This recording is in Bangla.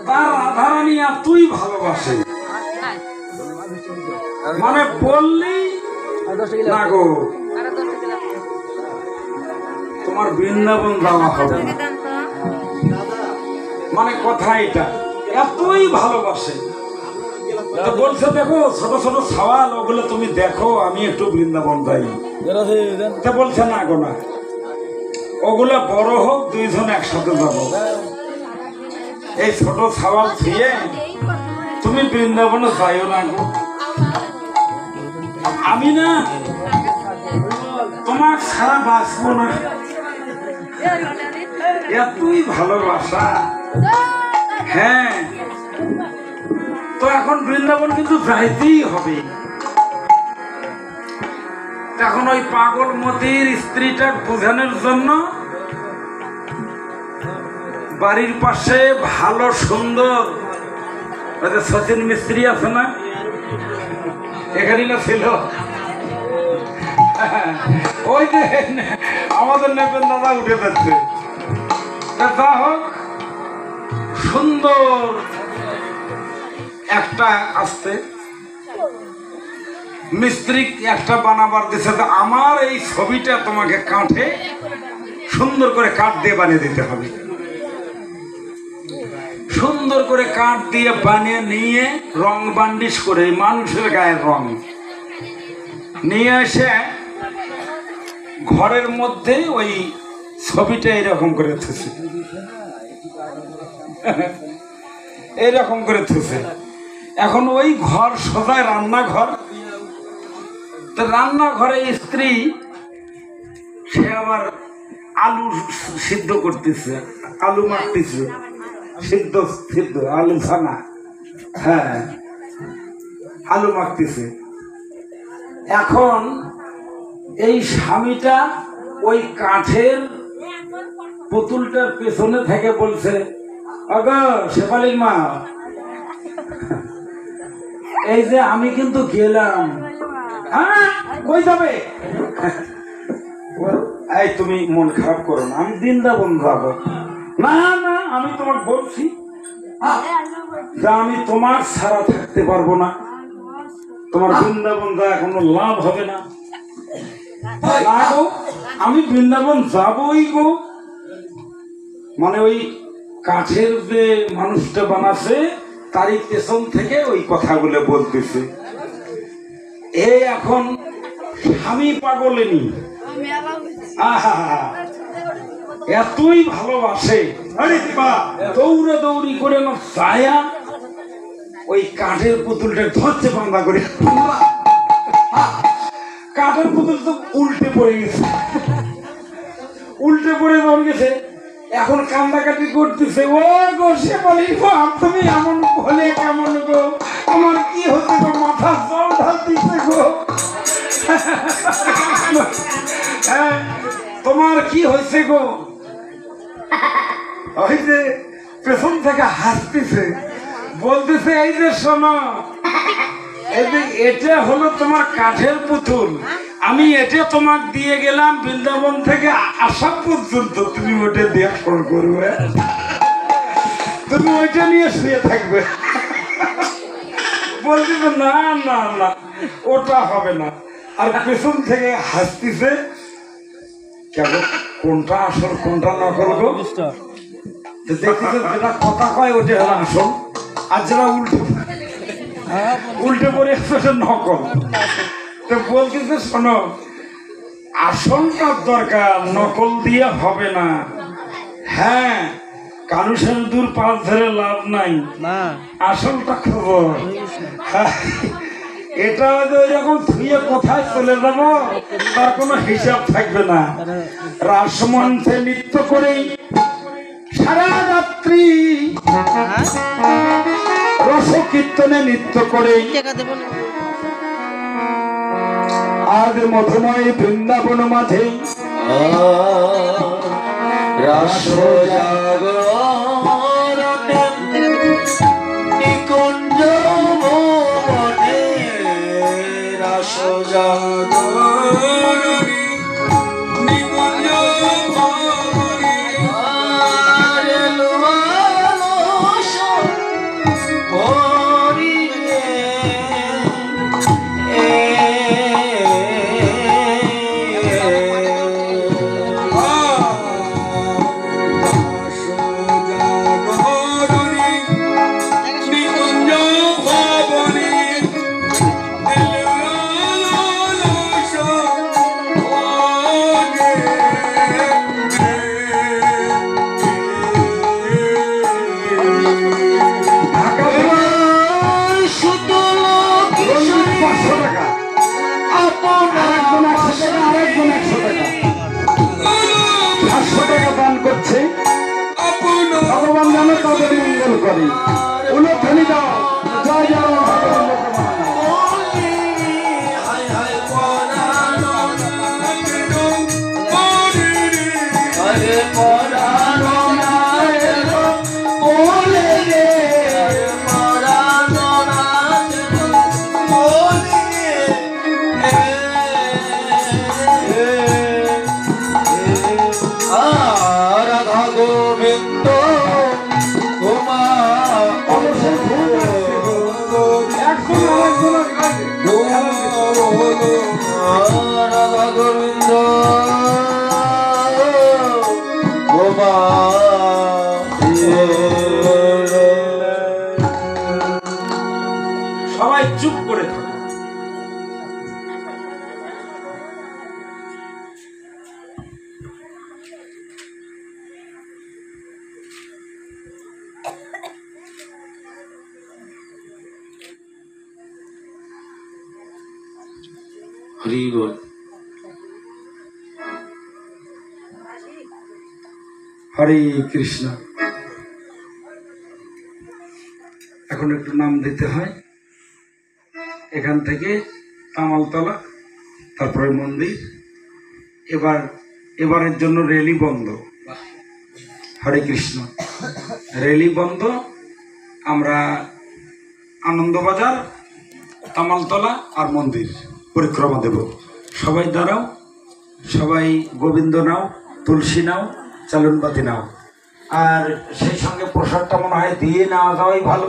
তার রাধারানী এতই ভালোবাসে, মানে বললেই না গো তোমার বৃন্দাবন যাওয়া হবে না, মানে কথা এটা এতই ভালোবাসে। তো বলছে দেখো ছোট ছোট সওয়াল ওগুলো তুমি দেখো, আমি একটু বৃন্দাবন যাই। তো বলছে না গো না, ওগুলো বড় হোক দুইজন একসাথে যাবো, এই ছোট সওয়াল ছুঁয়ে তুমি বৃন্দাবনে যাইও না গো, আমি না তোমার ছাড়া বাঁচবো না, এতই ভালোবাসা। হ্যাঁ, তো এখন বৃন্দাবন কিন্তু যাইতেই হবে। এখন ওই পাগল মতির স্ত্রীটা বোঝানোর জন্য বাড়ির পাশে ভালো সুন্দর সচিন মিস্ত্রি আছে না, এখানে না ছিল, ওই যে আমাদের নেপেন দাদা উঠে যাচ্ছে। যা হোক সুন্দর একটা আসতে মিস্ত্রি একটা বানাবার দিছে, আমার এই ছবিটা তোমাকে কাঠে সুন্দর করে কাঠ দিয়ে বানিয়ে দিতে হবে। সুন্দর করে কাঠ দিয়ে বানিয়ে নিয়ে রং বান্ডিশ করে মানুষের গায়ের রং নিয়ে এসে ঘরের মধ্যে ওই ছবিটা এরকম করে থুছে, এরকম করে থুছে। এখন ওই ঘর সোজায় রান্নাঘর, তো রান্নাঘরে স্ত্রী সে আবার আলু সিদ্ধ করতেছে, আলু মাখতেছে, সিদ্ধ সিদ্ধ আলু ছানা, হ্যাঁ আলু মাখতেছে। এখন এই স্বামীটা ওই কাঠের পুতুলটার পেছনে থেকে বলছে, আগো শেফালির মা, এই যে আমি কিন্তু গেলাম। হ্যাঁ কই যাবে? এই তুমি মন খারাপ করো না, আমি বৃন্দাবন যাবো। না না, আমি তোমাকে বলছি যে আমি তোমার ছাড়া থাকতে পারবো না, তোমার বৃন্দাবন যা কোনো লাভ হবে না। না গো, আমি বৃন্দাবন যাবই গো। মানে ওই কাঠের যে মানুষটা বানাচ্ছে তারই পেছন থেকে ওই কথাগুলো বলতেছে। এই এখন স্বামী পাগলেনি, এতই ভালোবাসে, দৌড়ে দৌড়ি করে না ছায়া ওই কাঠের পুতুলটা ধরছে বান্ধা করে, কাঠের পুতুল তো উল্টে পড়ে গেছে, উল্টে পড়ে মন গেছে। এখন কান্দাকাটি করতেছে, ও গো সে বলি তুমি এমন হলে কেমন গো, আমার কি হচ্ছে গো, মাথা জল ঢালতেছে গো, হ্যাঁ তোমার কি হয়েছে গো? ওই যে পেছন থেকে হাসতেছে, বলতেছে এই যে শোনো, এটা হলো তোমার কাঠের পুতুল, আমি এটা তোমাকে দিয়ে গেলাম বৃন্দাবন থেকে আসা পর্যন্ত, তুমি ওটা দেখভাল করবে, তুমি ওইটা নিয়ে শুয়ে থাকবে। বলতেছে না না না ওটা হবে না, আর পেছন থেকে হাসতেছে, কেবল কোনটা আসল কোনটা নকল গো, দেখতেছে যেটা কথা কয় ওটা হলো আসল, আর যেটা উল্টে পড়ে নকল। তো বলতেছে শোনো, আসলটার দরকার, নকল দিয়ে হবে না। হ্যাঁ কানুষের দূর পাশ ধরে লাভ নাই, আসলটা খবর। এটা হয়তো এরকম ধুয়ে কোথায় চলে যাবো তার কোনো হিসাব থাকবে না। রাসমঞ্চে নৃত্য করেই সারা রাত্রি, রসকীর্তনে নৃত্য করেই আজ মধুময় বৃন্দাবন মাঝে রাস জাগরণে নিকুঞ্জ ভুবনে, রাস জাগরণে নিকুঞ্জ ভুবনে, আরে লোহালো ঢাকা থেকে শুধু 500 টাকা, আরেকজন 100 টাকা, আরেকজন 100 টাকা, 500 টাকা দান করছে। ভগবান যেন তাদের মঙ্গল করে। উলুধ্বনি দাও, জয় জয় ভগবান লোকমান। রাধা গোবিন্দ গোমা অবশ্যই ভুল আছে। একজন আরেকজনের কাছে। রাধা গোবিন্দ গোমা সবাই চুপ করে থাকো। হরি বল। হরে কৃষ্ণ। এখন একটু নাম দিতে হয়। এখান থেকে তামালতলা, তারপরে মন্দির। এবারের জন্য রেলি বন্ধ। হরে কৃষ্ণ। রেলি বন্ধ। আমরা আনন্দবাজার, তামালতলা আর মন্দির পরিক্রমা দেব। সবাই দাঁড়াও, সবাই গোবিন্দ নাও, তুলসী নাও, চালনবাতি নাও। আর সেই সঙ্গে প্রসাদটা মনে হয় দিয়ে নেওয়া যাওয়াই ভালো।